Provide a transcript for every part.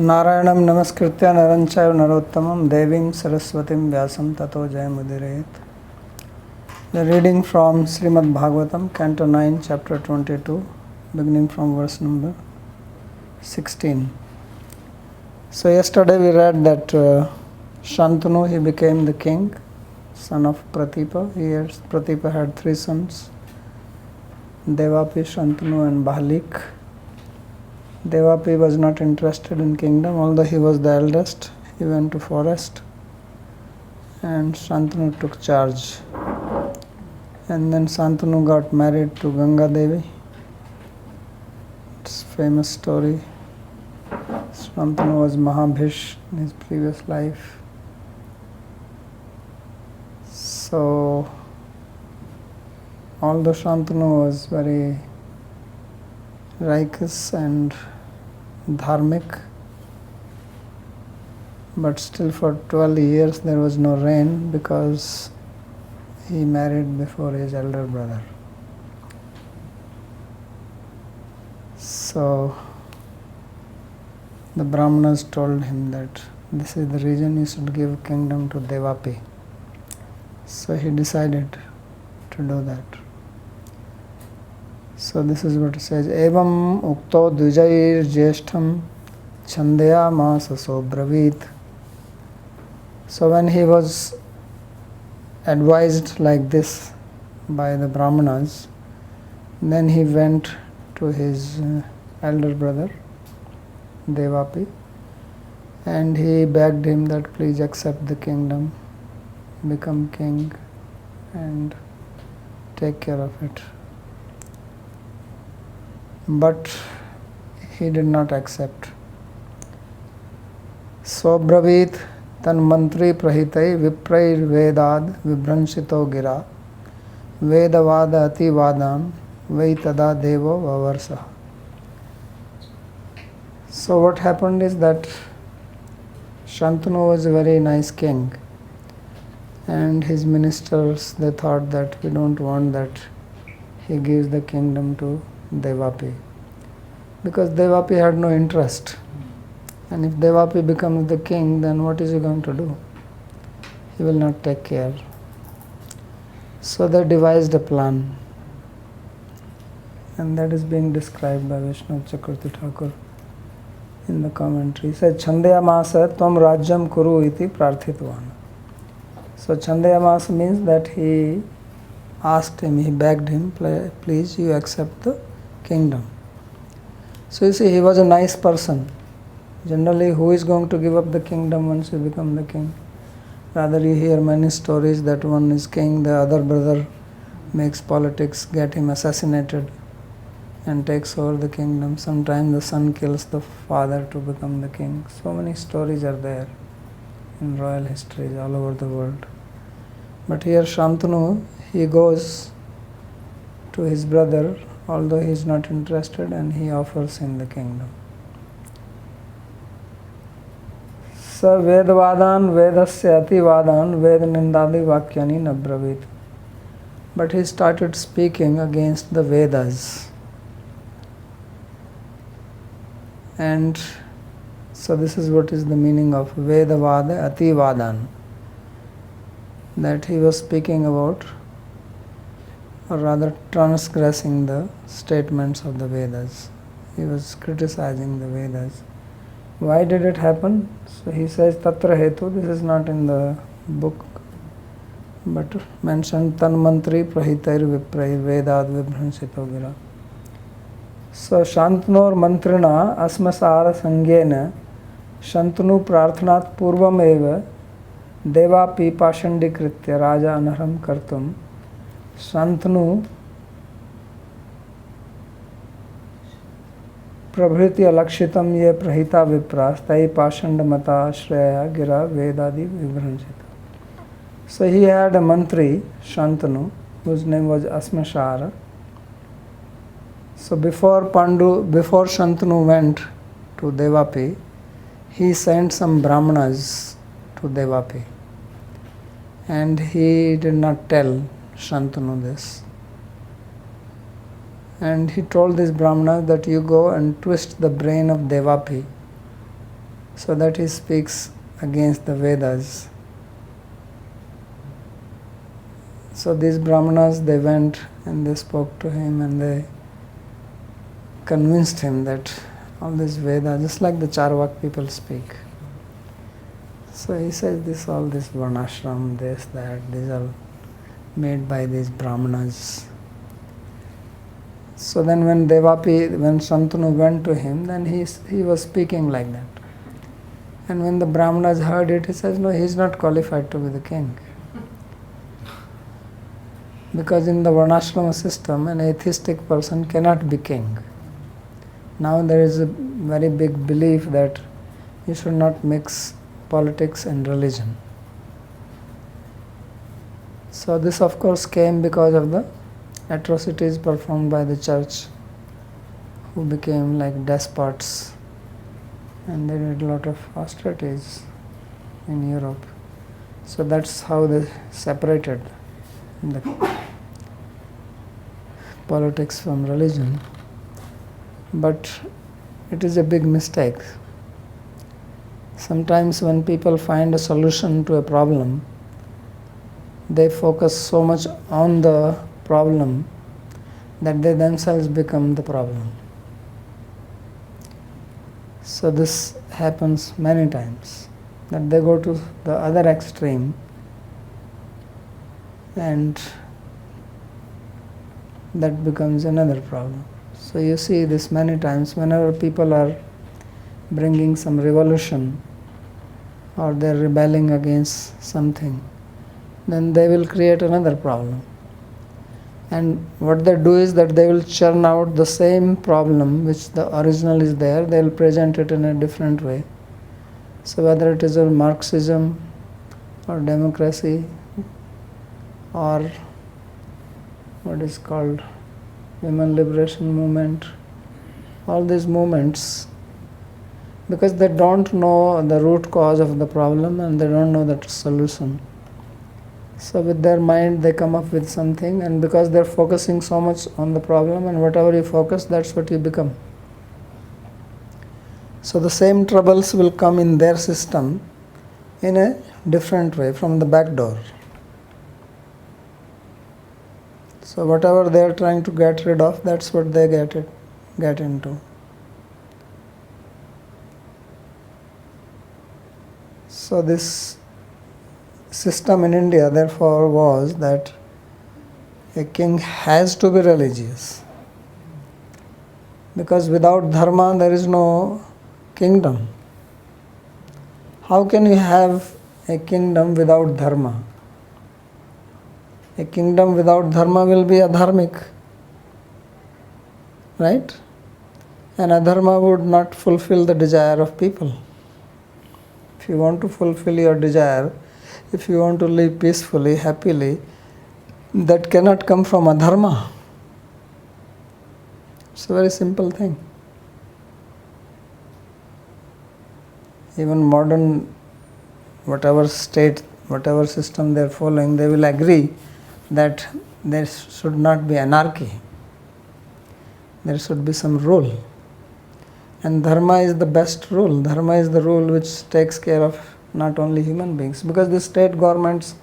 नारायणं नमस्कृत्य नरं चैव नरोत्तमं देवीं सरस्वतीं व्यासं ततो जयमुदीरयेत्. The reading from Srimad Bhagavatam, Canto 9, Chapter 22, beginning from verse number 16. So yesterday we read that Shantanu, he became the king, son of Pratipa. Pratipa had three sons, Devapi, Shantanu and Bahalik. Devapi was not interested in kingdom, although he was the eldest. He went to forest and Shantanu took charge. And then Shantanu got married to Ganga Devi. It's a famous story. Shantanu was Mahabhish in his previous life. So, although Shantanu was very righteous and dharmic, but still for 12 years there was no rain because he married before his elder brother. So the Brahmanas told him that this is the reason you should give kingdom to Devapi. So he decided to do that. So this is what it says. Evam ukto dvijair jyeshtham chandaya masa sobravit. So when he was advised like this by the Brahmanas, then he went to his elder brother Devapi and he begged him that please accept the kingdom, become king and take care of it. But he did not accept. Sobravit tan mantri prahitai viprair vedad vibranshito gira vedavada ati vadan vaitada devo vavarsa. So what happened is that Shantanu was a very nice king and his ministers, they thought that we don't want that he gives the kingdom to Devapi, because Devapi had no interest, and if Devapi becomes the king, then what is he going to do? He will not take care. So they devised a plan, and that is being described by Vaishnava Chakravarti Thakur in the commentary. He said, Chandayamasa tvam rajyam kuru iti prarthitvan. So Chandayamasa means that he asked him, he begged him, please you accept the kingdom. So you see, he was a nice person. Generally, who is going to give up the kingdom once you become the king? Rather, you hear many stories that one is king, the other brother makes politics, get him assassinated and takes over the kingdom. Sometimes the son kills the father to become the king. So many stories are there in royal histories all over the world. But here Shantanu, he goes to his brother, although he is not interested, and he offers him the kingdom. Sa vedavadan vedasya ativadan ved nindadi vakyani nabravit. But he started speaking against the Vedas. And so this is what is the meaning of vedavada ativadan. That he was speaking about, or rather transgressing the statements of the Vedas. He was criticizing the Vedas. Why did it happen? So he says, Tatra hetu, this is not in the book, but mentioned tan mantri prahitair viprair vedad vibhransito gira. So Shantanur mantrina asmasara sangyena Shantanu prarthanat purvam eva Devapi pashandikritya raja anaram kartum Shantanu प्रभृति अलक्षितम ये प्रहिता विप्रास तय पाषंड मता श्रेया गिरा vedadi vibhransit. So he had a mantri, Shantanu, whose name was Asmashara. So before Shantanu went to Devapi, he sent some brahmanas to Devapi, and he did not tell Shantanu this. And he told this Brahmana that you go and twist the brain of Devapi so that he speaks against the Vedas. So these Brahmanas, they went and they spoke to him and they convinced him that all this Veda, just like the Charvak people speak. So he says all this Varnashram, this, that, these are made by these Brahmanas. So then when Shantanu went to him, then he was speaking like that. And when the Brahmanas heard it, he says, no, he is not qualified to be the king. Because in the Varnashrama system, an atheistic person cannot be king. Now there is a very big belief that you should not mix politics and religion. So this of course came because of the atrocities performed by the church, who became like despots, and they did a lot of austerities in Europe. So that's how they separated the politics from religion. But it is a big mistake. Sometimes when people find a solution to a problem, they focus so much on the problem that they themselves become the problem. So this happens many times, that they go to the other extreme, and that becomes another problem. So you see this many times whenever people are bringing some revolution or they're rebelling against something, then they will create another problem. And what they do is that they will churn out the same problem which the original is there, they will present it in a different way. So whether it is a Marxism or democracy or what is called women liberation movement, all these movements, because they don't know the root cause of the problem and they don't know the solution. So with their mind they come up with something, and because they're focusing so much on the problem, and whatever you focus, that's what you become. So the same troubles will come in their system in a different way, from the back door. So whatever they are trying to get rid of, that's what they get into. So this system in India therefore was that a king has to be religious, because without dharma there is no kingdom. How can you have a kingdom without dharma? A kingdom without dharma will be adharmic, right? And adharma would not fulfill the desire of people. If you want to fulfill your desire, if you want to live peacefully, happily, that cannot come from adharma. It's a very simple thing. Even modern, whatever state, whatever system they are following, they will agree that there should not be anarchy. There should be some rule. And dharma is the best rule. Dharma is the rule which takes care of not only human beings, because the state governments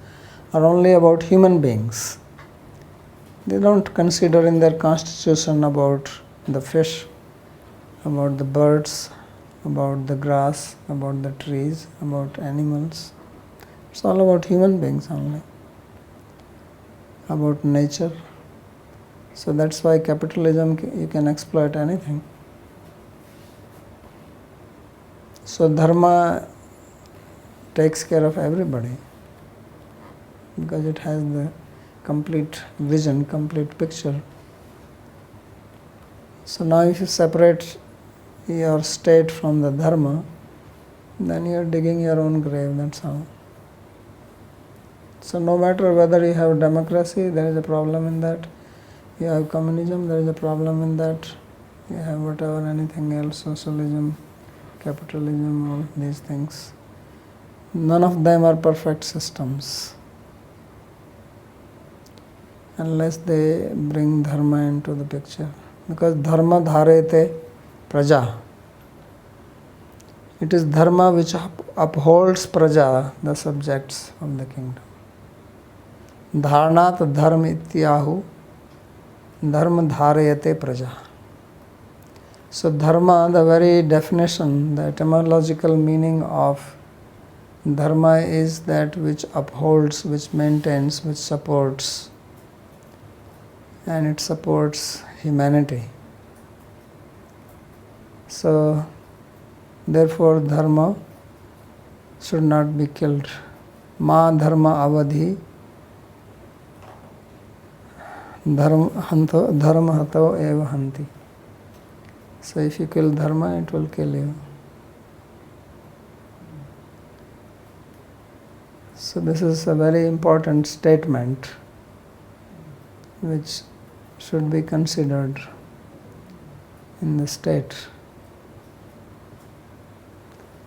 are only about human beings. They don't consider in their constitution about the fish, about the birds, about the grass, about the trees, about animals. It's all about human beings only, about nature. So that's why capitalism, you can exploit anything. So dharma takes care of everybody, because it has the complete vision, complete picture. So now if you separate your state from the dharma, then you are digging your own grave, that's how. So no matter whether you have democracy, there is a problem in that. You have communism, there is a problem in that. You have whatever, anything else, socialism, capitalism, all these things. None of them are perfect systems unless they bring dharma into the picture. Because dharma dharete praja. It is dharma which upholds praja, the subjects of the kingdom. Dharnat dharma ityahu, dharma dharayate praja. So dharma, the very definition, the etymological meaning of dharma is that which upholds, which maintains, which supports, and it supports humanity. So therefore dharma should not be killed. Ma dharma avadhi dharma hato eva hanti. So if you kill dharma, it will kill you. So this is a very important statement which should be considered in the state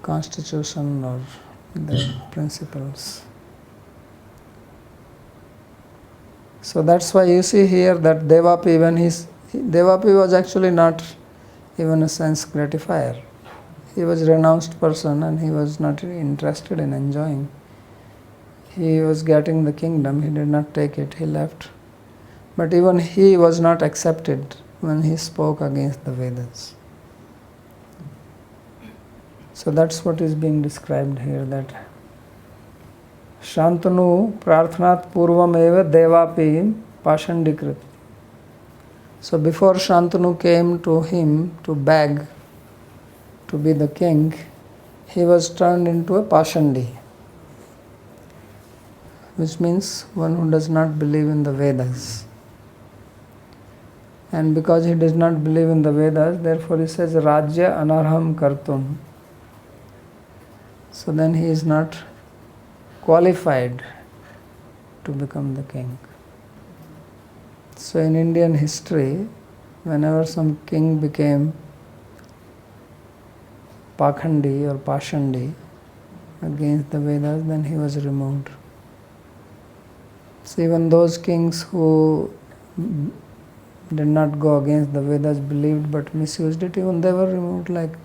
constitution or the principles. So that's why you see here that Devapi, Devapi was actually not even a sense gratifier. He was a renounced person and he was not interested in enjoying. He was getting the kingdom, he did not take it, he left. But even he was not accepted when he spoke against the Vedas. So that's what is being described here, that Shantanu prarthanat purvam eva devapi pashandikrit. So before Shantanu came to him to beg to be the king, he was turned into a pashandi, which means one who does not believe in the Vedas. And because he does not believe in the Vedas, therefore he says Rajya anarham kartum. So then he is not qualified to become the king. So in Indian history, whenever some king became pakhandi or pashandi against the Vedas, then he was removed. So even those kings who did not go against the Vedas, believed but misused it, even they were removed, like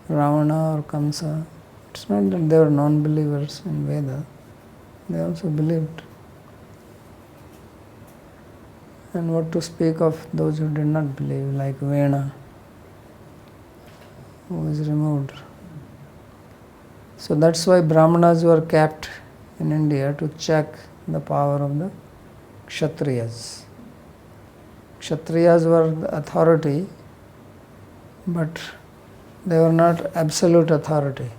Ravana or Kamsa. It's not that they were non-believers in Veda, they also believed. And what to speak of those who did not believe, like Vena, who was removed. So that's why Brahmanas were kept in India to check the power of the Kshatriyas. Kshatriyas were the authority, but they were not absolute authority.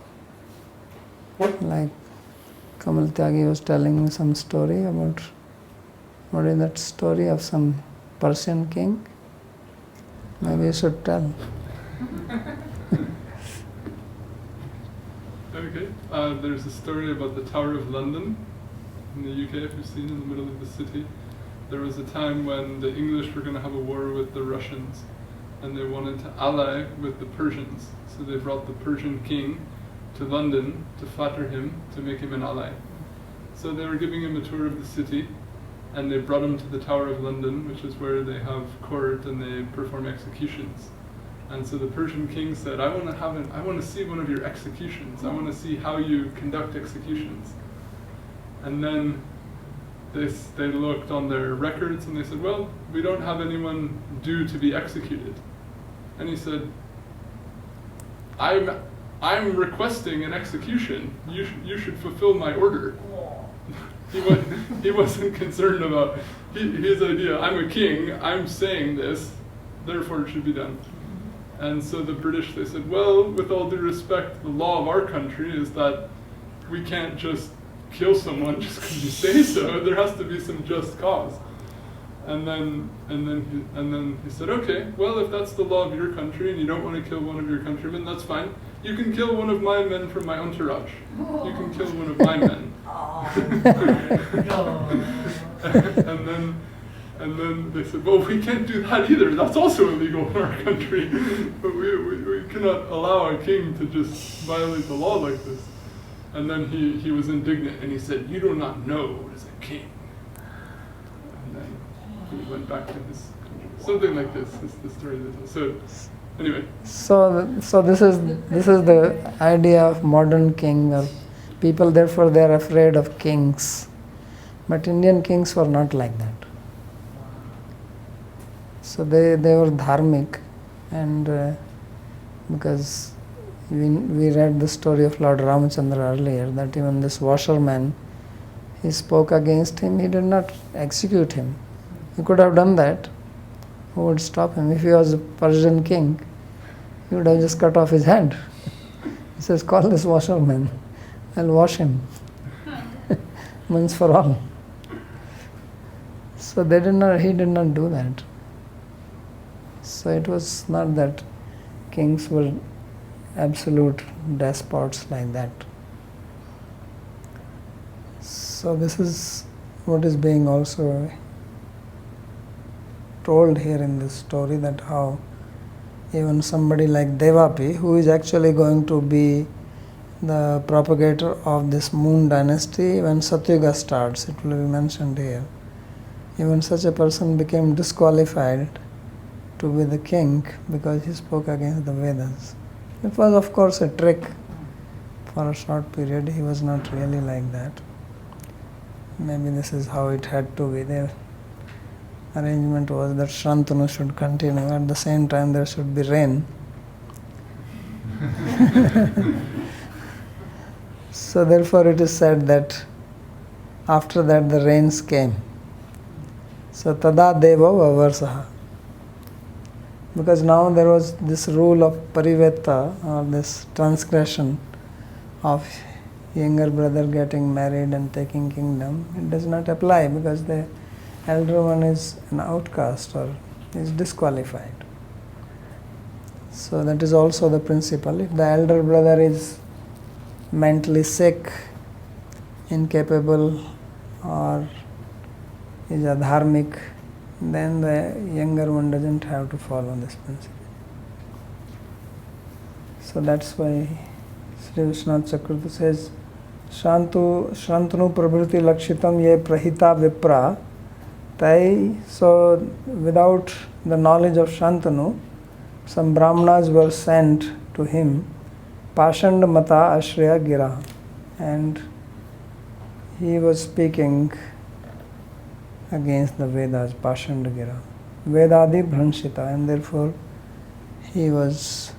Like Kamal Tyagi was telling me some story about, what is that story of some Persian king? Maybe you should tell. Okay, there's a story about the Tower of London in the UK, if you've seen, in the middle of the city. There was a time when the English were going to have a war with the Russians, and they wanted to ally with the Persians. So they brought the Persian king to London to flatter him, to make him an ally. So they were giving him a tour of the city, and they brought him to the Tower of London, which is where they have court and they perform executions. And so the Persian king said, I want to see one of your executions. I want to see how you conduct executions. And then they looked on their records and they said, well, we don't have anyone due to be executed. And he said, I'm requesting an execution. You should fulfill my order. He wasn't concerned about his idea. I'm a king. I'm saying this, therefore it should be done. And so the British, they said, well, with all due respect, the law of our country is that we can't just kill someone just because you say so. There has to be some just cause. And then he said, okay, well, if that's the law of your country and you don't want to kill one of your countrymen, that's fine. You can kill one of my men from my entourage. You can kill one of my men. And then they said, well, we can't do that either. That's also illegal in our country. But we cannot allow a king to just violate the law like this. And then he was indignant and he said, you do not know what is a king. And then he went back to his country. Something like this is the story that. So Anyway, So this is the idea of modern king, or people. Therefore, they are afraid of kings. But Indian kings were not like that. So they were dharmic, and because we read the story of Lord Ramachandra earlier, that even this washerman, he spoke against him. He did not execute him. He could have done that. Who would stop him? If he was a Persian king, he would have just cut off his hand. He says, call this washerman, I'll wash him once for all. So he did not do that. So it was not that kings were absolute despots like that. So this is what is being also told here in this story, that how even somebody like Devapi, who is actually going to be the propagator of this moon dynasty when Satyuga starts, it will be mentioned here. Even such a person became disqualified to be the king because he spoke against the Vedas. It was of course a trick for a short period. He was not really like that. Maybe this is how it had to be. Their arrangement was that Shantanu should continue. At the same time there should be rain. So therefore it is said that after that the rains came. So tada deva vavarsaha. Because now there was this rule of parivetta, or this transgression of younger brother getting married and taking kingdom. It does not apply because the elder one is an outcast or is disqualified. So that is also the principle. If the elder brother is mentally sick, incapable, or is adharmic, then the younger one doesn't have to follow this principle. So that's why Sri Vishwanath Chakravarti says, Shantanu prabhriti lakshitam ye prahita vipra. So without the knowledge of Shantanu, some brahmanas were sent to him, Pashand mata ashraya gira, and he was speaking against the Vedas, Pashand gira, Vedadi Bhranshita, and therefore he was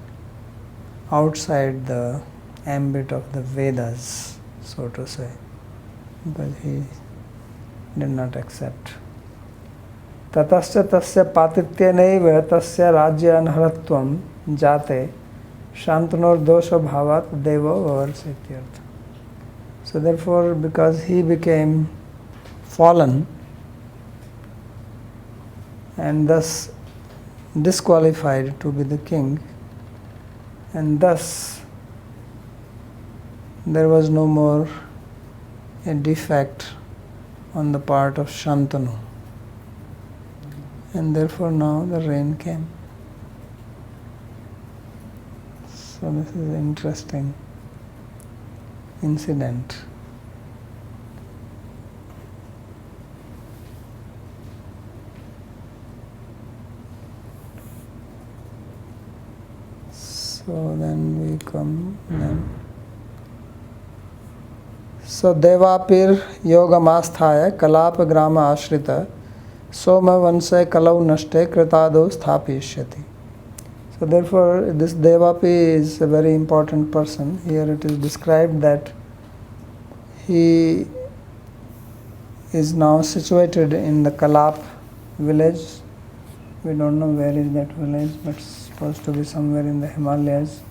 outside the ambit of the Vedas, so to say, because he did not accept. Tatasya tasya patityanaiva tasya rajya anharatvam jate shantanor dosha bhavat deva vavarsetyartha. So therefore, because he became fallen and thus disqualified to be the king, and thus there was no more a defect on the part of Shantanu, and therefore now the rain came. So this is an interesting incident. So then we come then. So Devapir yogamasthaya kalapa grama ashrita soma vanse kalau nashte kritado sthapishyati. So therefore this Devapi is a very important person. Here it is described that he is now situated in the Kalap village. We don't know where is that village, but it's supposed to be somewhere in the Himalayas.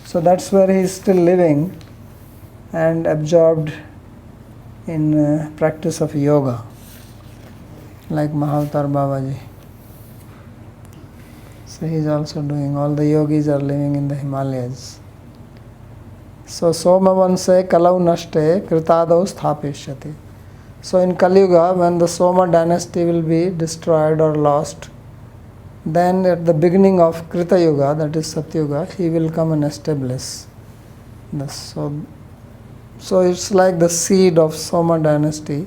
So that's where he is still living and absorbed in practice of yoga, like Mahavatar Babaji. So he is also doing, all the yogis are living in the Himalayas. So Somavanse Kalau Nashte Kritadau Sthapishyati. So in Kali Yuga, when the Soma dynasty will be destroyed or lost, then at the beginning of Krita Yuga, that is Satyuga, he will come and establish this. So it's like the seed of Soma dynasty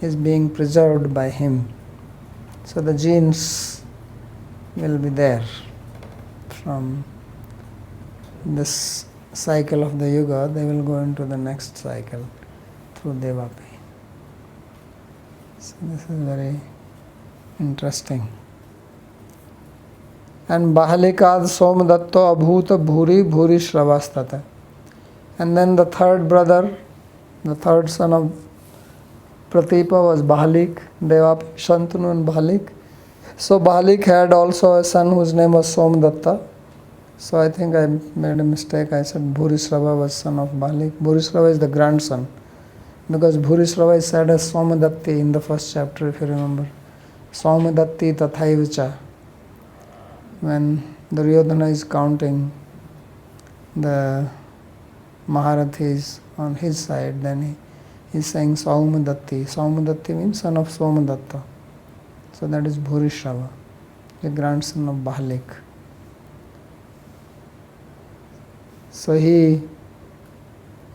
is being preserved by him. So the genes will be there. from this cycle of the yuga, they will go into the next cycle through Devapi. So this is very interesting. And Bahalikad Somdatto Abhuta Bhuri Bhuri Shravastata. And then the third brother, the third son of Pratipa was Bahalik, Devapi, Shantanu and Bahalik. So Bahalik had also a son whose name was Somdatta. So I think I made a mistake. I said Bhurishrava was son of Bahalik. Bhurishrava is the grandson. Because Bhurishrava is said as Somadatti in the first chapter, if you remember. Somadatti Tathaivacha. When Duryodhana is counting the Maharathis on his side, then he is saying Saumadatti. Saumadatti means son of Somadatta. So that is Bhurishrava, the grandson of Bahalik. So he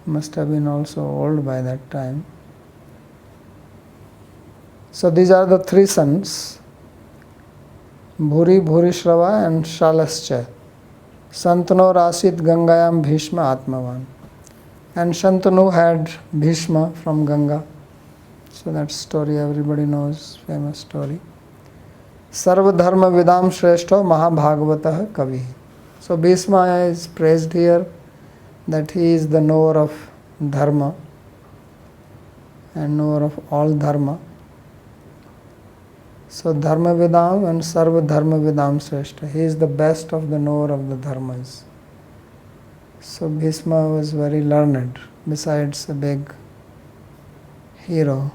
must have been also old by that time. So these are the three sons, Bhuri, Bhurishrava and Shalascha. Santanu Rasit Gangayam Bhishma Atmavan. And Shantanu had Bhishma from Ganga. So that story everybody knows, famous story. Sarva Dharma Vidam Shreshto Mahabhagavatah Kavi. So Bhishma is praised here that he is the knower of Dharma and knower of all Dharma. So Dharma Vidam and Sarva Dharma Vidam Shreshta. He is the best of the knower of the Dharmas. So Bhishma was very learned, besides a big hero.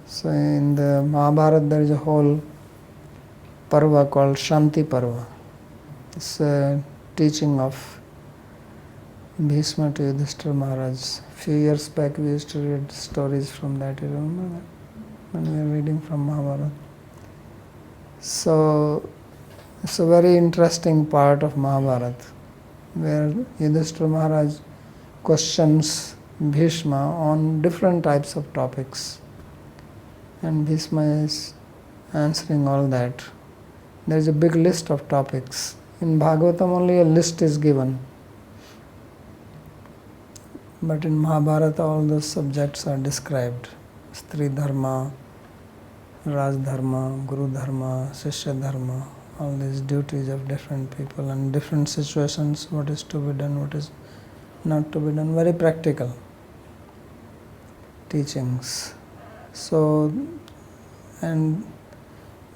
So in the Mahabharata there is a whole parva called Shanti Parva. It's a teaching of Bhishma to Yudhishthira Maharaj. Few years back we used to read stories from that, you remember that? When we were reading from Mahabharata. So it's a very interesting part of Mahabharata where Yudhishthira Maharaj questions Bhishma on different types of topics. And Bhishma is answering all that. There is a big list of topics. In Bhagavatam only a list is given. But in Mahabharata all those subjects are described. Stri Dharma, Raj Dharma, Guru Dharma, Shishya Dharma, all these duties of different people and different situations, what is to be done, what is not to be done. Very practical teachings. So, and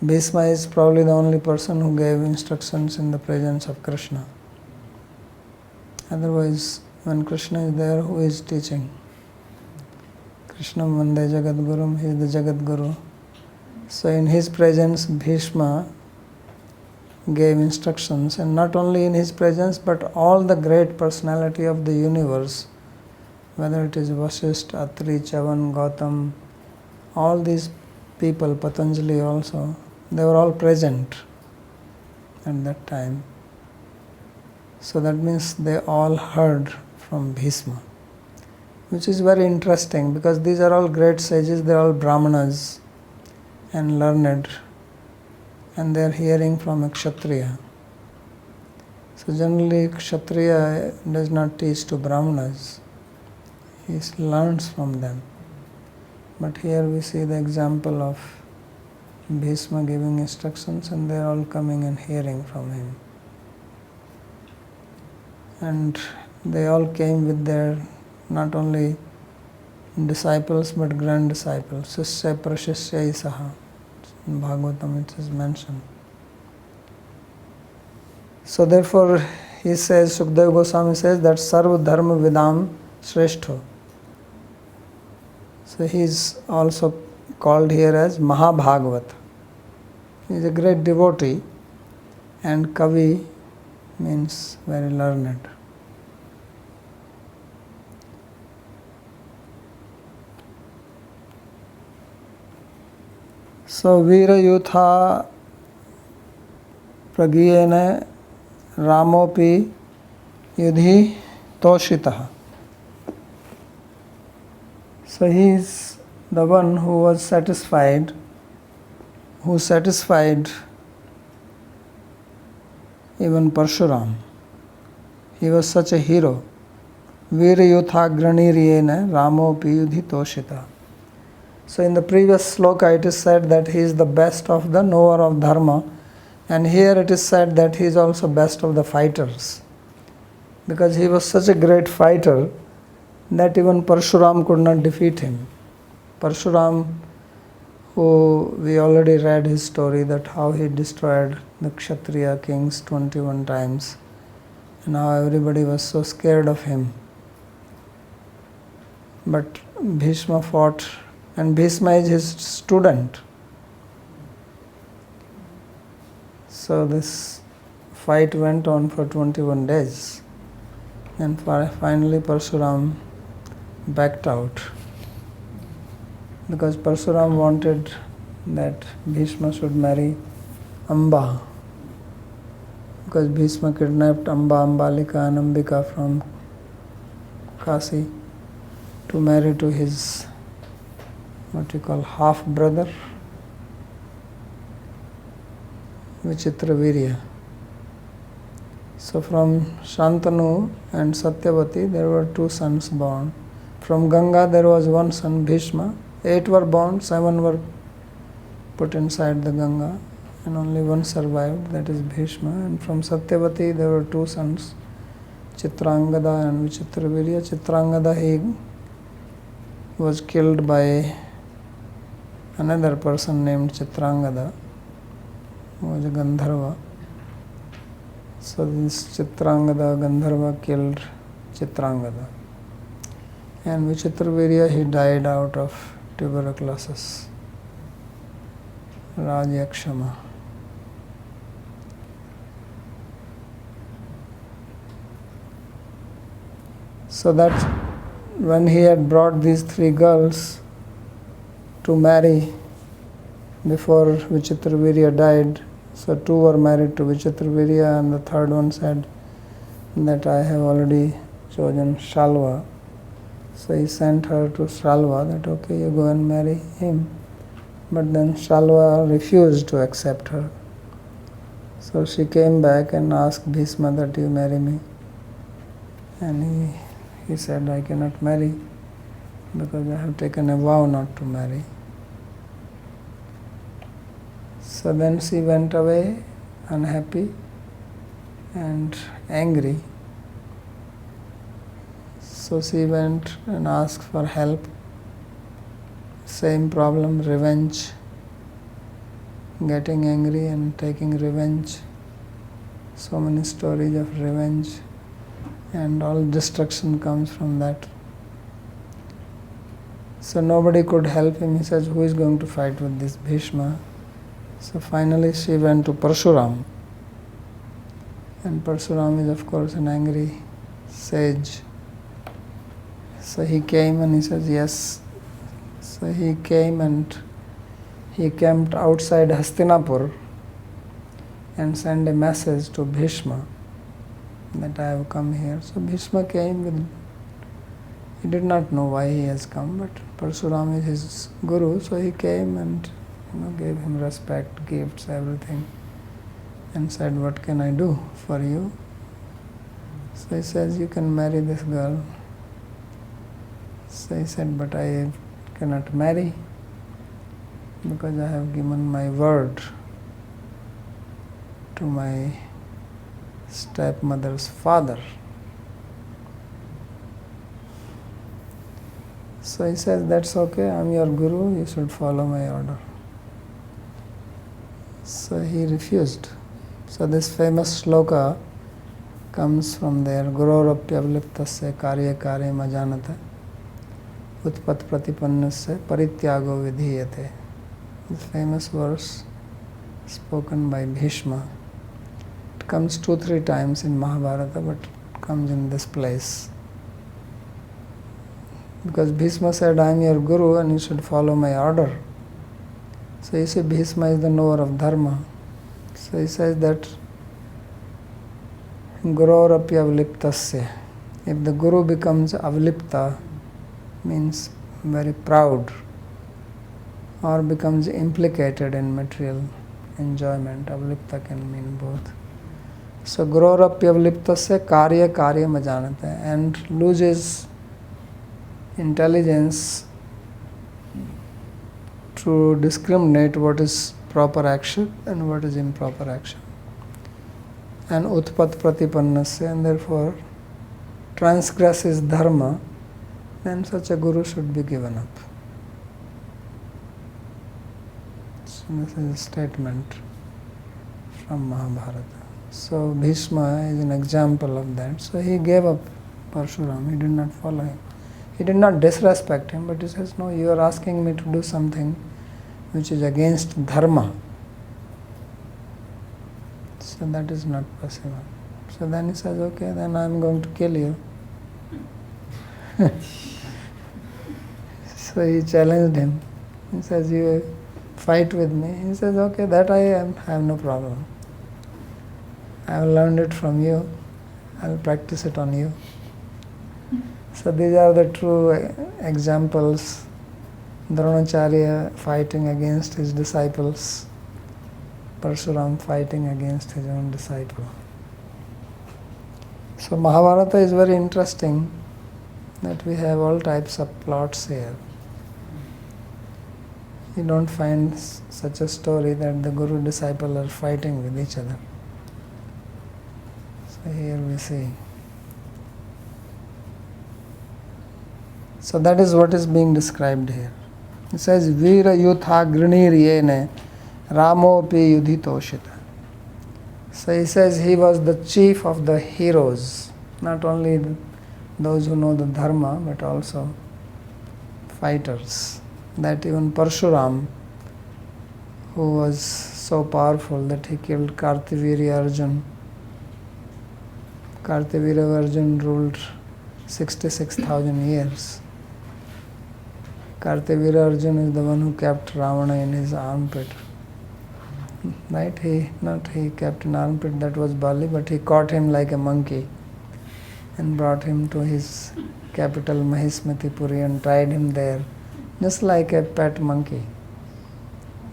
Bhishma is probably the only person who gave instructions in the presence of Krishna. Otherwise, when Krishna is there, who is teaching? Krishna Vande Jagat Gurum, he is the Jagat Guru. So in his presence, Bhishma gave instructions, and not only in his presence, but all the great personality of the universe, whether it is Vasishtha, Atri, Chavan, Gautam, all these people, Patanjali also, they were all present at that time. So that means they all heard from Bhishma, which is very interesting because these are all great sages, they are all Brahmanas and learned, and they are hearing from a Kshatriya. So generally Kshatriya does not teach to Brahmanas, he learns from them. But here we see the example of Bhishma giving instructions and they are all coming and hearing from him. And they all came with their not only disciples but grand disciples. Sishya Prashishya Isaha. In Bhagavatam it is mentioned. So therefore he says, Sukadeva Goswami says that Sarva Dharma Vidam Shrestho. So he is also called here as Mahabhagavata. He is a great devotee, and Kavi means very learned. So Virayutha Pragiyena Ramopi Yudhi Toshitaha. So he is the one who was satisfied, who satisfied even Parshuram. He was such a hero. Viryuthagraniryena Ramopi Yudhitoshita. So in the previous sloka it is said that he is the best of the knower of dharma, and here it is said that he is also best of the fighters. Because he was such a great fighter that even Parshuram could not defeat him. Parshuram, who we already read his story, that how he destroyed the Kshatriya kings 21 times and how everybody was so scared of him. But Bhishma fought, and Bhishma is his student. So this fight went on for 21 days, and finally Parshuram backed out, because Parshuram wanted that Bhishma should marry Amba, because Bhishma kidnapped Amba, Ambalika and Ambika from Kasi to marry to his, what you call, half brother, Vichitravirya. So from Shantanu and Satyavati there were 2 sons born. From Ganga there was 1 son, Bhishma. 8 were born, 7 were put inside the Ganga, and only 1 survived, that is Bhishma. And from Satyavati there were 2 sons, Chitrangada and Vichitravirya. Chitrangada, he was killed by another person named Chitrangada, who was a Gandharva. So this Chitrangada Gandharva killed Chitrangada. And Vichitravirya, he died out of tuberculosis, Rajyakshama. So that when he had brought these 3 girls to marry before Vichitravirya died, so 2 were married to Vichitravirya, and the 3rd one said that I have already chosen Shalva. So he sent her to Shalva, that okay, you go and marry him. But then Shalva refused to accept her. So she came back and asked Bhishma that you marry me. And he said, I cannot marry because I have taken a vow not to marry. So then she went away unhappy and angry. So she went and asked for help. Same problem, revenge, getting angry and taking revenge. So many stories of revenge, and all destruction comes from that. So nobody could help him. He says, who is going to fight with this Bhishma? So finally she went to Parshuram. And Parshuram is of course an angry sage. So he came and he says, yes. So he came and he camped outside Hastinapur and sent a message to Bhishma that I have come here. So Bhishma came with, he did not know why he has come, but Parshuram is his guru, so he came and gave him respect, gifts, everything, and said, what can I do for you? So he says, you can marry this girl. So he said, but I cannot marry because I have given my word to my stepmother's father. So he says, that's okay, I'm your guru, you should follow my order. So he refused. So this famous sloka comes from there, Gurorapyavaliptasya karya karya majanata utpat pratipannasya parityago vidhiyate. This famous verse spoken by Bhishma. It comes 2-3 times in Mahabharata, but it comes in this place. Because Bhishma said, I am your guru and you should follow my order. So you see, Bhishma is the knower of dharma. So he says that Gurorapya avliptasya. If the guru becomes avlipta, means very proud, or becomes implicated in material enjoyment, avlipta can mean both. So grorapyavaliptasya karya karyam ajanate, and loses intelligence to discriminate what is proper action and what is improper action. And utpat pratipannasya, and therefore transgresses dharma, then such a guru should be given up. So this is a statement from Mahabharata. So Bhishma is an example of that. So he gave up Parshuram, he did not follow him. He did not disrespect him, but he says, no, you are asking me to do something which is against dharma. So that is not possible. So then he says, okay, then I am going to kill you. So he challenged him. He says, you fight with me. He says, okay, that I have no problem. I have learned it from you. I will practice it on you. So these are the true examples. Dronacharya fighting against his disciples. Parshuram fighting against his own disciple. So Mahabharata is very interesting that we have all types of plots here. You don't find such a story that the guru disciple are fighting with each other. So here we see. So that is what is being described here. It says, Veera yutha griniryene Ramopi yudhitoshita. So he says he was the chief of the heroes, not only those who know the dharma, but also fighters. That even Parshuram, who was so powerful that he killed Kartavirya Arjun. Kartavirya Arjun ruled 66,000 years. Kartavirya Arjun is the one who kept Ravana in his armpit. Right? He kept an armpit, that was Bali, but he caught him like a monkey and brought him to his capital Mahismati Puri and tied him there, just like a pet monkey.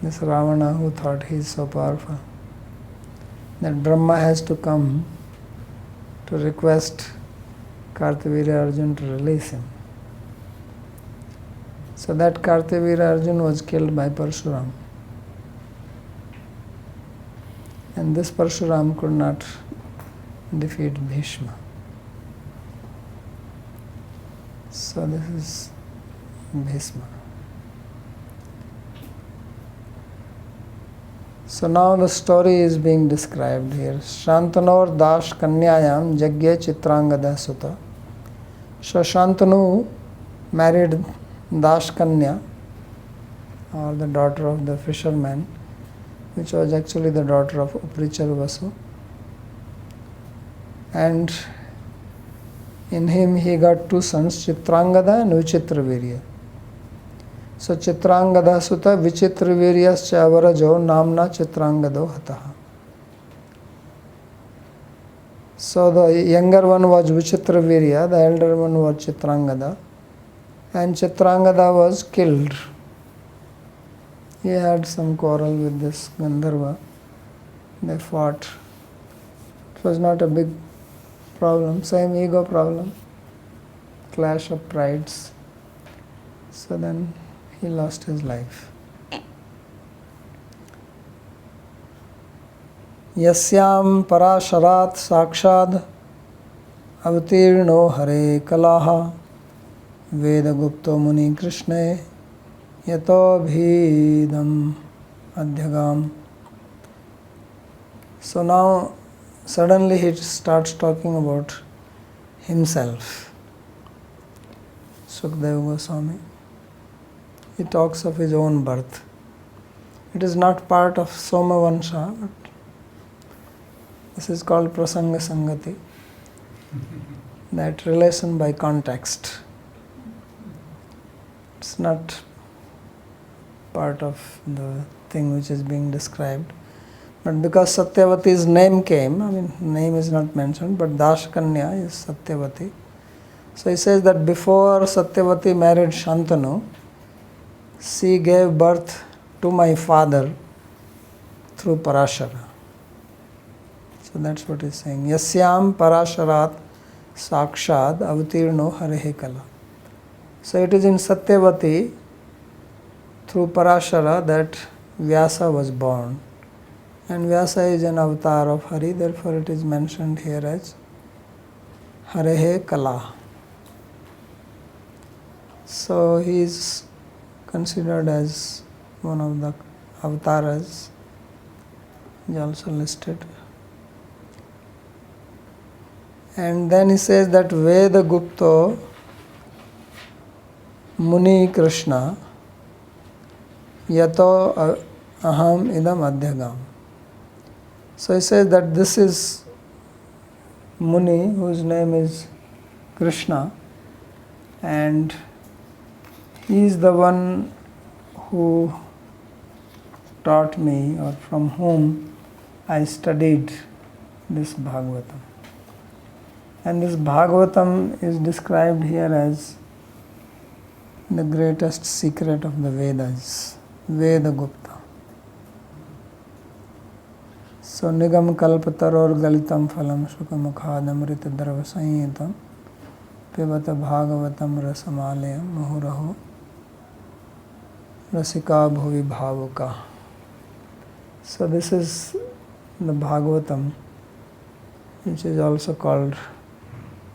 This Ravana who thought he is so powerful, that Brahma has to come to request Kartavirya Arjun to release him. So that Kartavirya Arjun was killed by Parshuram. And this Parshuram could not defeat Bhishma. So this is Bhishma. So now the story is being described here. Shantanor dash kanyayam jagya chitrangada sutta. So Shantanu married Dash Kanya, or the daughter of the fisherman, which was actually the daughter of Uprichar Vasu. And in him he got two sons, Chitrangada and Vichitravirya. So Chitrangada Sutta Vichitraviryascha Avarajo Namna Chitrangado Hataha. So the younger one was Vichitravirya, the elder one was Chitrangada, and Chitrangada was killed. He had some quarrel with this Gandharva. They fought. It was not a big problem, same ego problem, clash of prides. So then he lost his life. Yasyam parasharat sakshad avatirno hare kalaha Veda Gupto Muni Krishna Yato Bhidam Adhyagam. So now suddenly he starts talking about himself. Sukadeva Goswami. He talks of his own birth. It is not part of Somavansha, but this is called Prasanga Sangati. That relation by context. It's not part of the thing which is being described. But because Satyavati's name came, name is not mentioned, but Dashkanya is Satyavati. So he says that before Satyavati married Shantanu, she gave birth to my father through Parashara. So that's what he's saying. Yasyam Parasharat Sakshad Avatirno Harehe Kala. So it is in Satyavati through Parashara that Vyasa was born. And Vyasa is an avatar of Hari, therefore it is mentioned here as Harehe Kala. So he is considered as one of the avatars, is also listed. And then he says that Veda Gupto Muni Krishna Yato Aham Idam Adhyagam. So he says that this is Muni, whose name is Krishna, and he is the one who taught me, or from whom I studied this Bhagavatam. And this Bhagavatam is described here as the greatest secret of the Vedas, Veda Gupta. So Nigam Kalpataror Galitam Phalam Shukamukhadamrita Drava Sanyitam Pivata Bhagavatam Rasamalayam Muhuraho Rasika Bhuvi Bhavuka. So this is the Bhagavatam, which is also called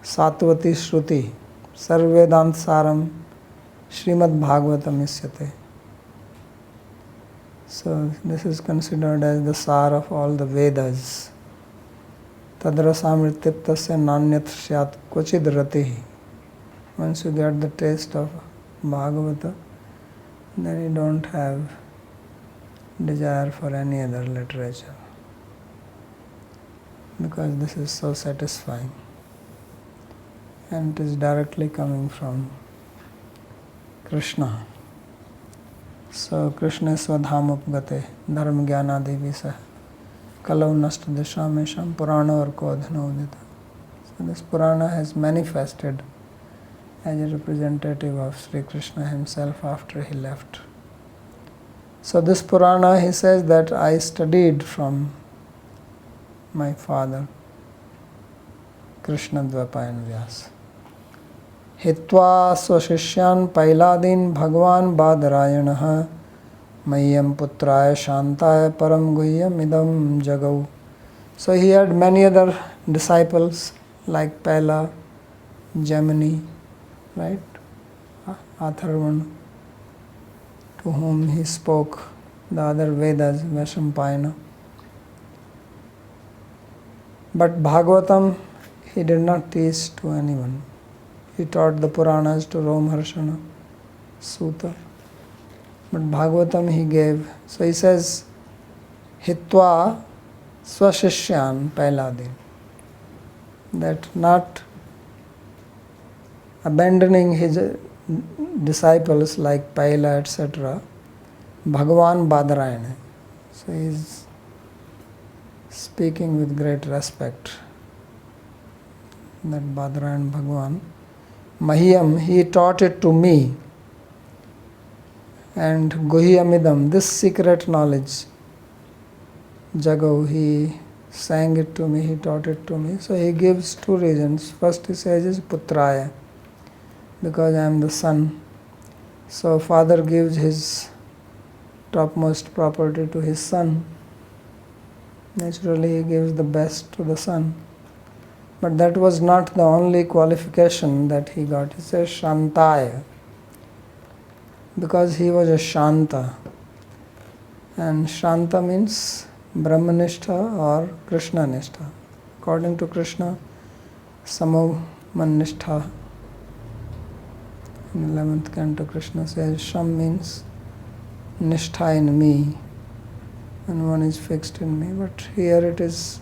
Satvati Shruti, Sarvedant Saram Srimad Bhagavatam Isyate. So this is considered as the sar of all the Vedas. Tadrasamrityaptasya nanyat syat kvachid ratihi. Once you get the taste of Bhagavata, then you don't have desire for any other literature, because this is so satisfying and it is directly coming from Krishna. So Krishna Swadham Upgate Dharma Jnana Devisa Kalau Nasta Deshamesham Purana or Kodhana Udita. So this Purana has manifested as a representative of Sri Krishna himself after he left. So this Purana, he says that I studied from my father Krishna Dvapayan Vyasa. Hitva Swashishyan Pailadin Bhagwan Badarayanaha Mayam Putraya Shantaya Param Guhyam Idam Jagau. So he had many other disciples like Paila, Gemini, right? Atharvan, to whom he spoke the other Vedas, Vaishampayana. But Bhagavatam he did not teach to anyone. He taught the Puranas to Romharshana, Suta. But Bhagavatam he gave. So he says, Hitva Swashishyan Pailadin. That not abandoning his disciples like Paila, etc., Bhagavan Badarayana. So he is speaking with great respect. That Badarayan Bhagavan. Mahiyam, he taught it to me. And Guhyamidam, this secret knowledge, Jagav, he sang it to me, he taught it to me. So he gives two reasons. First he says is Putraya, because I am the son. So father gives his topmost property to his son. Naturally he gives the best to the son. But that was not the only qualification that he got. He says Shantaya, because he was a Shanta. And Shanta means Brahmanishtha or Krishnanishtha. According to Krishna, Samomanishtha. In 11th canto, Krishna says Sham means Nishtha in me, and one is fixed in me. But here it is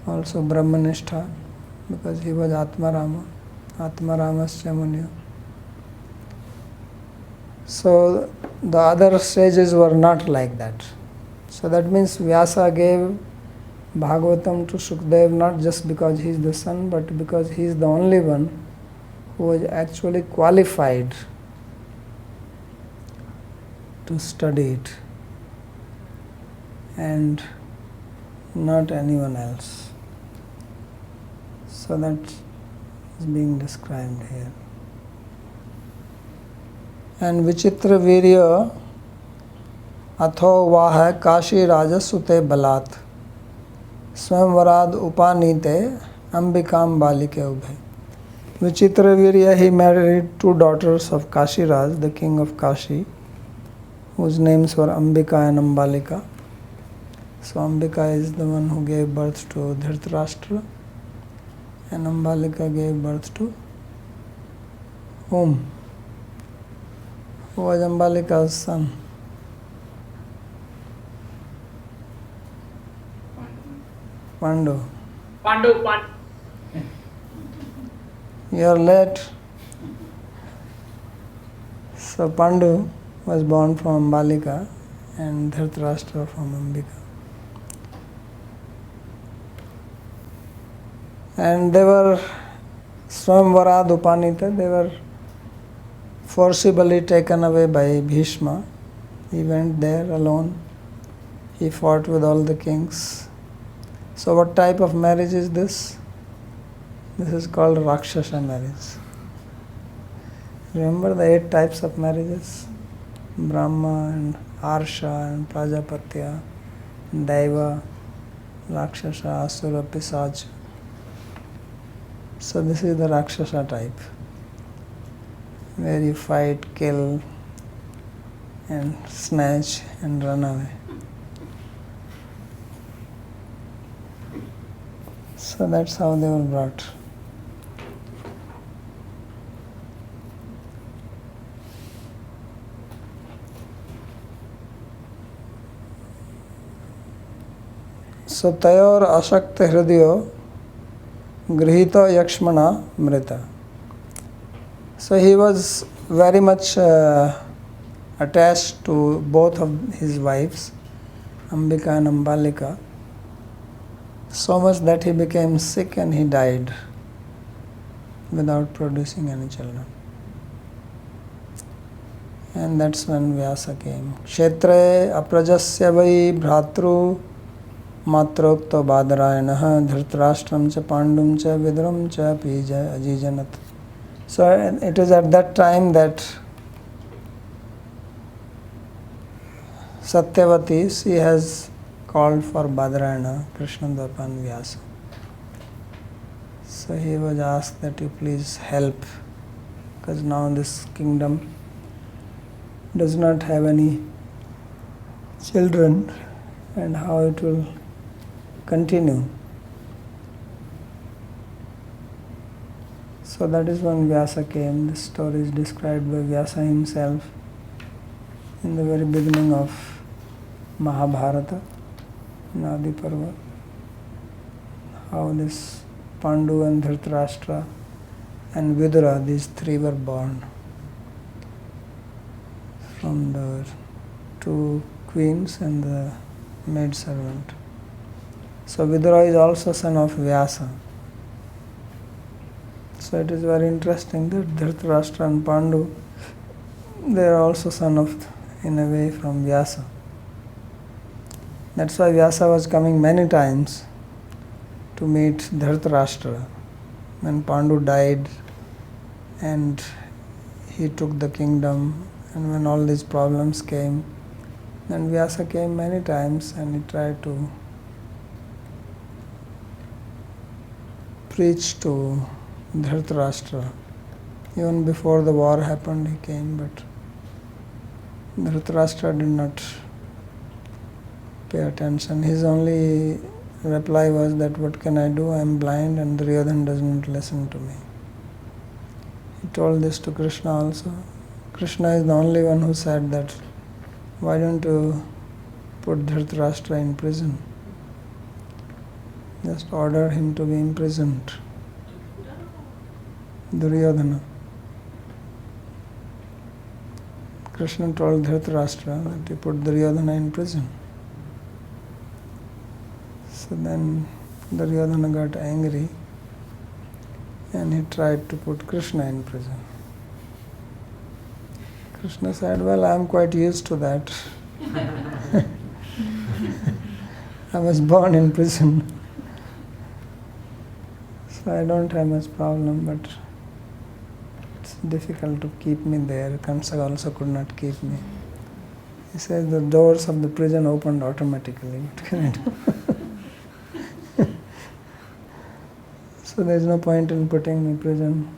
also Brahmanishtha, because he was Atmarama, Atmaramasya Munya. So the other sages were not like that. So that means Vyasa gave Bhagavatam to Shukdev not just because he is the son, but because he is the only one who was actually qualified to study it, and not anyone else. So that is being described here. And Vichitra Virya Atho Vah Kashi Rajasute Balat Swamvarad Upanite Ambikam Balike Ubhe. Vichitra Virya, he married two daughters of Kashiraj, the king of Kashi, whose names were Ambika and Ambalika. So Ambika is the one who gave birth to Dhritarashtra, and Ambalika gave birth to whom? Who was Ambalika's son? Pandu. Pandu. You are late. So Pandu was born from Ambalika and Dhritarashtra from Ambika. And they were Swamvarad Upanita, they were forcibly taken away by Bhishma. He went there alone. He fought with all the kings. So what type of marriage is this? This is called Rakshasa marriage. Remember the 8 types of marriages? Brahma and Arsha and Prajapatya, Daiva, Rakshasa, Asura, Pisach. So this is the Rakshasa type, where you fight, kill and snatch and run away. So that's how they were brought. So Tayor Ashakta Hridayo Grihita Yakshmana Mrita. So he was very much attached to both of his wives, Ambika and Ambalika, so much that he became sick and he died without producing any children. And that's when Vyasa came. Kshetre aprajasya vai bhratru matrokta badarayana dhritarashtram cha pandum cha vidram cha pija ajijanat. So it is at that time that Satyavati, she has called for Badarayana, Krishnadvapa and Vyasa. So he was asked that you please help, because now this kingdom does not have any children, and how it will continue. So that is when Vyasa came. This story is described by Vyasa himself in the very beginning of Mahabharata, in Adi Parva, how this Pandu and Dhritarashtra and Vidura, these 3 were born from the 2 queens and the maid servant. So Vidura is also son of Vyasa. So it is very interesting that Dhritarashtra and Pandu, they are also son of, in a way, from Vyasa. That's why Vyasa was coming many times to meet Dhritarashtra. When Pandu died and he took the kingdom, and when all these problems came, then Vyasa came many times and he tried to preach to Dhritarashtra. Even before the war happened, he came, but Dhritarashtra did not pay attention. His only reply was that, what can I do? I am blind and Duryodhana does not listen to me. He told this to Krishna also. Krishna is the only one who said that, why don't you put Dhritarashtra in prison? Just order him to be imprisoned. Duryodhana. Krishna told Dhritarashtra that he put Duryodhana in prison. So then Duryodhana got angry and he tried to put Krishna in prison. Krishna said, well, I am quite used to that. I was born in prison. So So I don't have much problem, but it's difficult to keep me there. Kamsa also could not keep me. He says the doors of the prison opened automatically. What can I do? So there is no point in putting me in prison,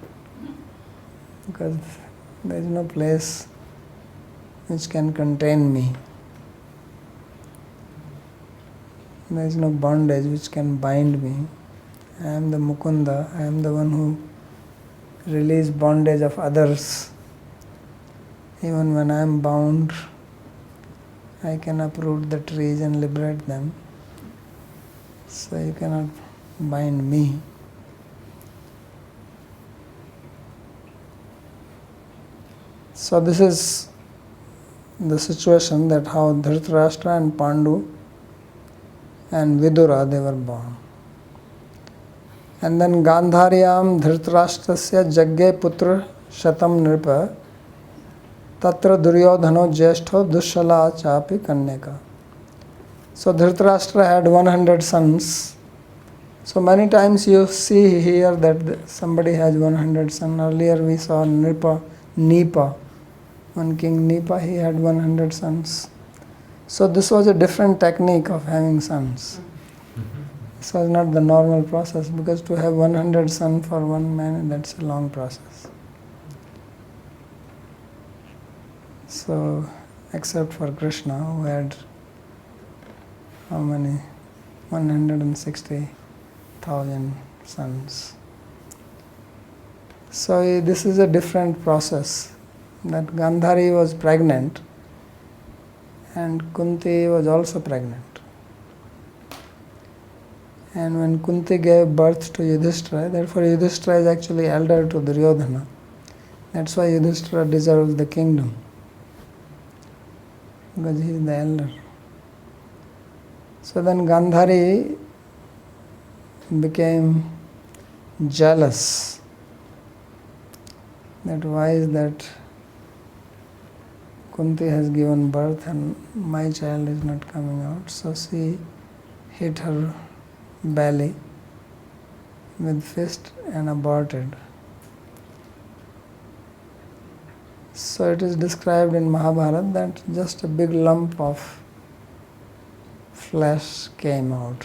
because there is no place which can contain me. There is no bondage which can bind me. I am the Mukunda, I am the one who releases bondage of others. Even when I am bound, I can uproot the trees and liberate them. So you cannot bind me. So this is the situation, that how Dhritarashtra and Pandu and Vidura, they were born. And then Gandharyam Dhritarashtrasya Jagge Putra Shatam Nripa Tatra Duryodhano Jyeshtho Dushala Chapi Kanyaka. So Dhritarashtra had 100 sons. So many times you see here that somebody has 100 sons. Earlier we saw Nipa. One king Nipa, he had 100 sons. So this was a different technique of having sons. This was not the normal process, because to have 100 sons for one man, that's a long process. So, except for Krishna, who had how many? 160,000 sons. So this is a different process. That Gandhari was pregnant, and Kunti was also pregnant. And when Kunti gave birth to Yudhishthira, therefore Yudhishthira is actually elder to Duryodhana. That's why Yudhishthira deserves the kingdom, because he is the elder. So then Gandhari became jealous. That why is that Kunti has given birth and my child is not coming out. So she hit her belly with fist and aborted. So it is described in Mahabharata that just a big lump of flesh came out.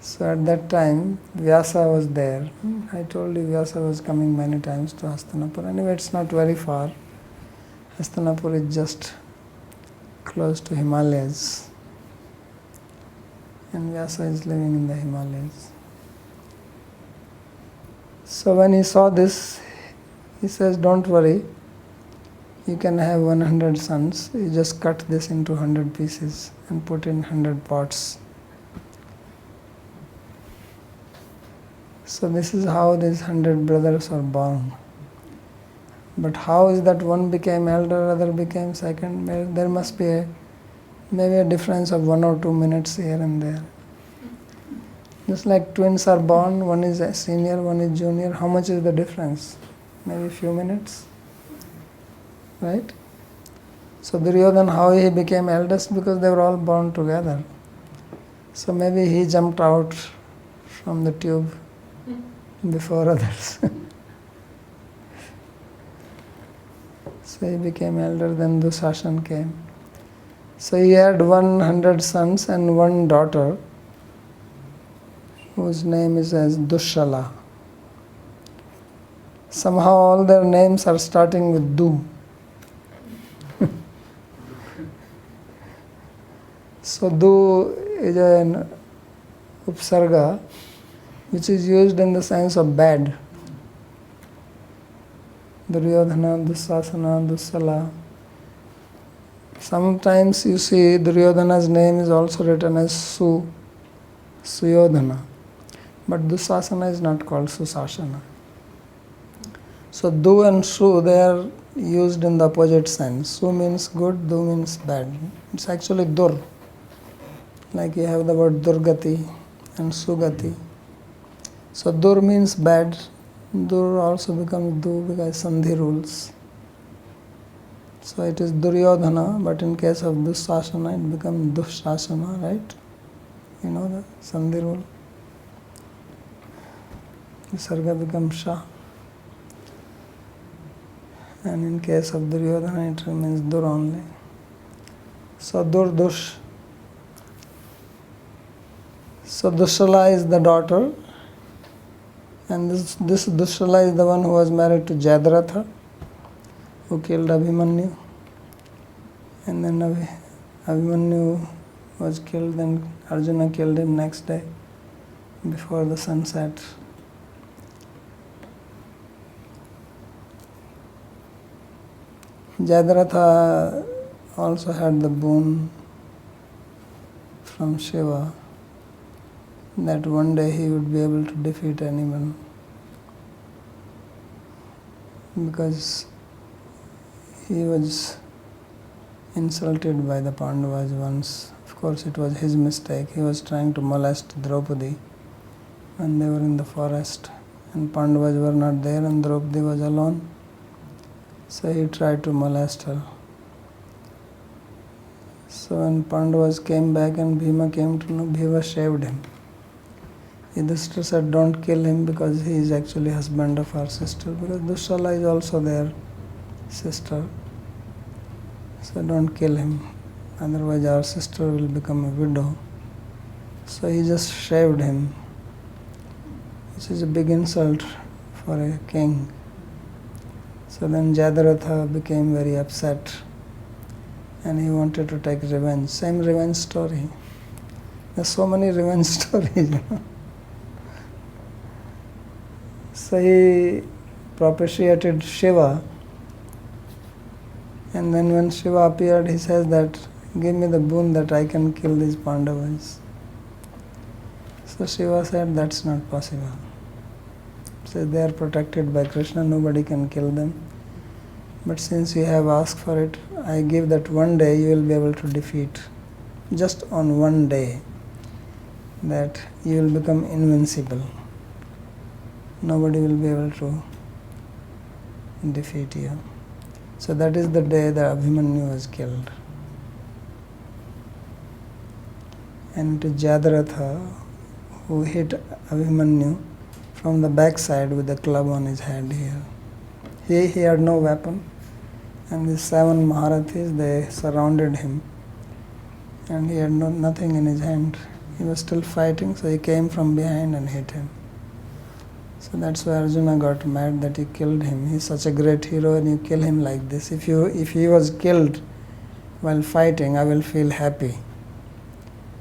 So at that time Vyasa was there. I told you Vyasa was coming many times to Hastinapur. Anyway, it's not very far. Hastinapur is just close to Himalayas, and Vyasa is living in the Himalayas. So when he saw this, he says, don't worry, you can have 100 sons. You just cut this into 100 pieces and put in 100 pots. So this is how these 100 brothers are born. But how is that one became elder, other became second? There must be maybe a difference of 1 or 2 minutes here and there. Just like twins are born, one is a senior, one is junior. How much is the difference? Maybe a few minutes, right? So Duryodhana, how he became eldest? Because they were all born together. So maybe he jumped out from the tube before others. So he became elder, then Dushasan came. So he had 100 sons and one daughter, whose name is as Dushala. Somehow all their names are starting with Du. So Du is an upsarga which is used in the sense of bad. Duryodhana, Dusasana, Dusala. Sometimes you see Duryodhana's name is also written as Suyodhana. But Dusasana is not called Susasana. So Du and Su, they are used in the opposite sense. Su means good, Du means bad. It's actually Dur. Like you have the word Durgati and Sugati. So Dur means bad. Dur also becomes Du because Sandhi rules. So it is Duryodhana, but in case of Dusasana, it becomes Dushasana, right? You know the Sandhi rule. Visarga becomes Sha. And in case of Duryodhana, it remains Dur only. So Dur Dush. So Dushala is the daughter, and this Dushala is the one who was married to Jadratha, who killed Abhimanyu. And then Abhimanyu was killed, then Arjuna killed him next day before the sun set. Jadratha also had the boon from Shiva that one day he would be able to defeat anyone, because he was insulted by the Pandavas once. Of course, it was his mistake. He was trying to molest Draupadi when they were in the forest, and Pandavas were not there and Draupadi was alone. So he tried to molest her. So when Pandavas came back and Bhima came to know, Bhima shaved him. Yudhishthira said, don't kill him because he is actually husband of our sister, because Dushala is also their sister. So don't kill him, otherwise our sister will become a widow. So he just shaved him, which is a big insult for a king. So then Jadratha became very upset and he wanted to take revenge. Same revenge story. There's so many revenge stories. So he propitiated Shiva, and then when Shiva appeared, he says that, give me the boon that I can kill these Pandavas. So Shiva said, that's not possible. So they are protected by Krishna, nobody can kill them. But since you have asked for it, I give that one day you will be able to defeat. Just on one day, that you will become invincible. Nobody will be able to defeat you. So that is the day that Abhimanyu was killed. And it is Jadratha who hit Abhimanyu from the backside with a club on his head here. He had no weapon, and the 7 Maharathis, they surrounded him, and he had nothing in his hand. He was still fighting, so he came from behind and hit him. So that's why Arjuna got mad that you killed him. He's such a great hero and you kill him like this. If he was killed while fighting, I will feel happy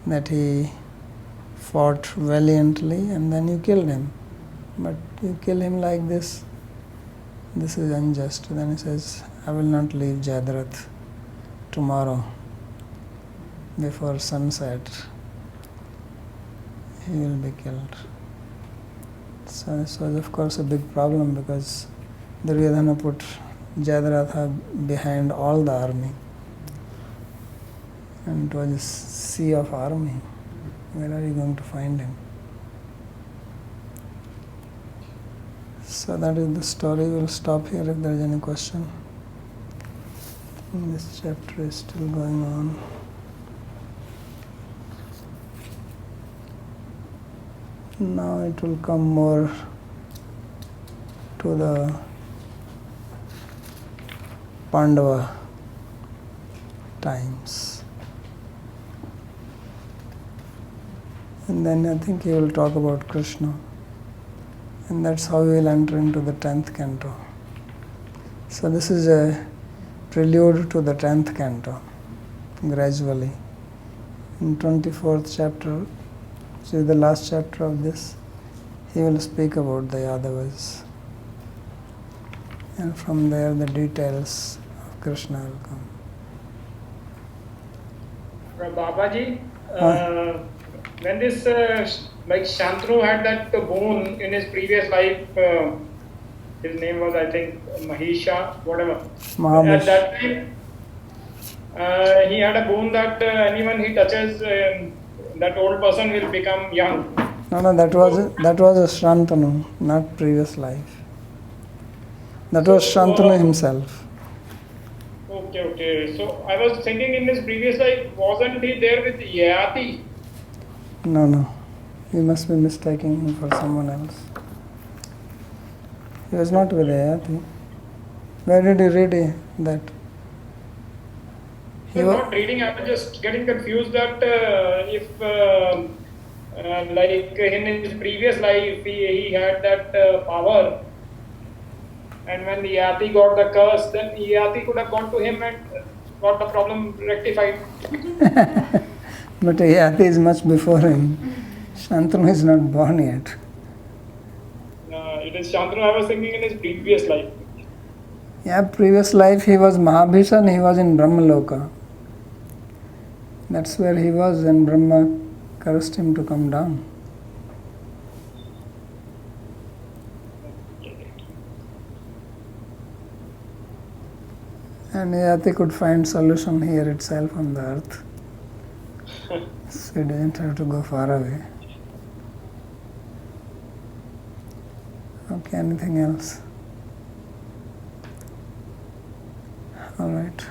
that he fought valiantly and then you killed him. But you kill him like this, this is unjust. Then he says, I will not leave Jadarath tomorrow before sunset. He will be killed. So this was of course a big problem because Duryodhana put Jadaratha behind all the army. And it was a sea of army. Where are you going to find him? So that is the story. We'll stop here if there is any question. This chapter is still going on. Now it will come more to the Pandava times. And then I think he will talk about Krishna. And that's how we will enter into the 10th canto. So this is a prelude to the 10th canto, gradually. In 24th chapter, which is the last chapter of this, he will speak about the Yadavas. And from there the details of Krishna will come. Babaji, when this like Shantanu had that boon in his previous life, his name was I think Mahisha, whatever. Mahamish. At that time, he had a boon that anyone he touches, that old person will become young. No, that was a Shantanu, not previous life. That was Shantanu himself. Okay. So I was thinking in his previous life, wasn't he there with Yayati? No. You must be mistaking him for someone else. He was not with Yayati. Where did you read that? He So wa- not reading, I was just getting confused that if like in his previous life he had that power, and when Yati got the curse, then Yati could have gone to him and got the problem rectified. But Yayati is much before him. Shantanu is not born yet. It is Shantanu I was thinking in his previous life. Yeah, previous life he was Mahabhisha and he was in Brahmaloka. That's where he was, and Brahma cursed him to come down. And Yati could find solution here itself on the earth. So he didn't have to go far away. Okay, anything else? All right.